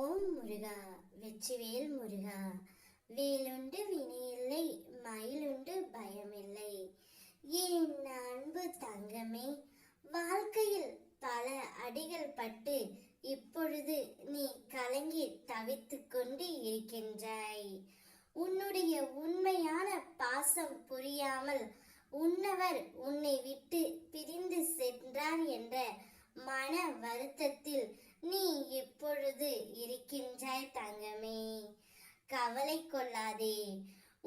ஓம் முருகா, வெற்றிவேல் முருகா. வேலுண்டு வினையில்லை, மயிலுண்டு பயமில்லை. என் அன்பு தங்கமே, வாழ்க்கையில் பல அடிகள் பட்டு இப்பொழுது நீ கலங்கி தவித்துக் கொண்டு இருக்கின்றாய். உன்னுடைய உண்மையான பாசம் புரியாமல் உன்னவர் உன்னை விட்டு பிரிந்து சென்றார் என்ற மன வருத்தத்தில் நீ இப்பொழுது இருக்கின்றாய் தங்கமே. கவலை கொள்ளாதே.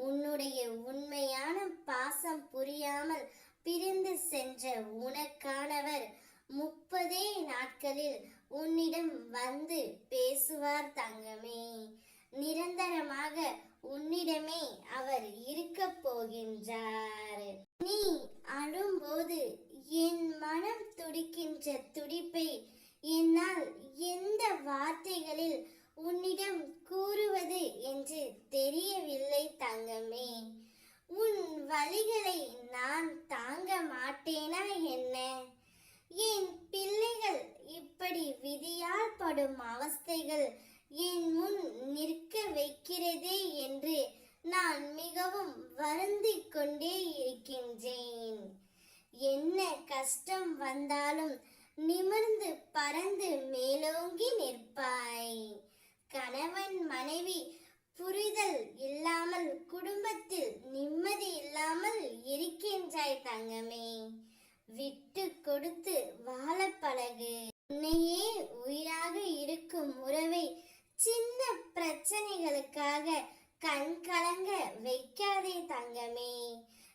உன்னுடைய உண்மையான பாசம் புரியாமல் பிரிந்து சென்ற உனக்கானவர் 30 நாட்களில் உன்னிடம் வந்து பேசுவார் தங்கமே. நிரந்தரமாக உன்னிடமே அவர் இருக்க போகின்றார். நீ அழும்போது என் மனம் துடிக்கின்ற துடிப்பை என்னால் எந்த வார்த்தைகளில் உன்னிடம் கூறுவது என்று தெரியவில்லை தங்கமே. உன் வலிகளை நான் தாங்க மாட்டேனா என்ன? என் பிள்ளைகள் இப்படி விதியால் படும் அவஸ்தைகள் என் முன் நிற்க வைக்கிறதே என்று நான் மிகவும் வருந்திக் கொண்டே இருக்கின்றேன். என்ன கஷ்டம் வந்தாலும் நிமிர்ந்து பறந்து மேலோங்கி நிற்பாய். கணவன் மனைவி புரிதல் இல்லாமல் குடும்பத்தில் நிம்மதி இல்லாமல் இருக்கின்றாய் தங்கமே. விட்டு கொடுத்து வாழ பழகு. உன்னையே உயிராக இருக்கும் உறவை சின்ன பிரச்சனைகளுக்காக கண் கலங்க வைக்காதே தங்கமே.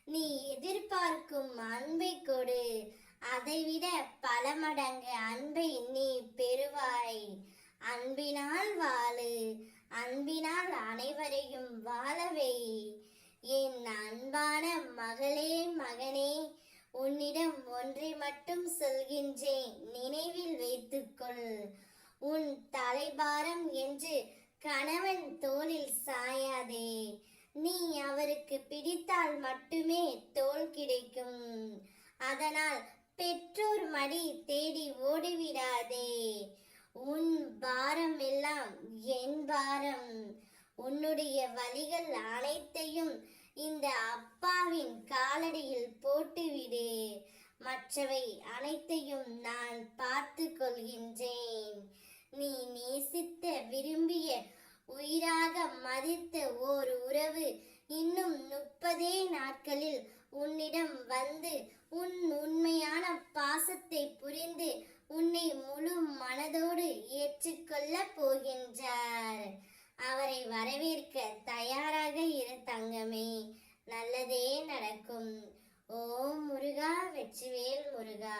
நீ எதிர்பார்க்கும் அன்பை கொடு. அதைவிட பல மடங்கு அன்பை நீ பெறுவாய். அன்பினால் வாழு. அன்பினால் அனைவரையும் வாழவை. என் அன்பான மகளே, மகனே, உன்னிடம் ஒன்றை மட்டும் சொல்கின்றேன், நினைவில் வைத்துக்கொள். உன் தலைபாரம் என்று கணவன் தோளில் சாயாதே. நீ அவருக்கு பிடித்தால் மட்டுமே தோள் கிடைக்கும். அதனால் பெற்றோர் மடி தேடி ஓடிவிடாதே. உன் பாரம் எல்லாம் என் பாரம். உன்னுடைய வலிகள் அனைத்தையும் இந்த அப்பாவின் காலடியில் போட்டுவிடு. மற்றவை அனைத்தையும் நான் பார்த்து கொள்கின்றேன். நீ நேசித்த விரும்பிய உயிராக மதித்த ஓர் உறவு இன்னும் 30 நாட்களில் உன்னிடம் வந்து உன் உண்மையான பாசத்தை புரிந்து உன்னை முழு மனதோடு ஏற்றுக்கொள்ள போகின்றார். அவரை வரவேற்க தயாராக இரு தங்கமே. நல்லதே நடக்கும். ஓம் முருகா, வெற்றிவேல் முருகா.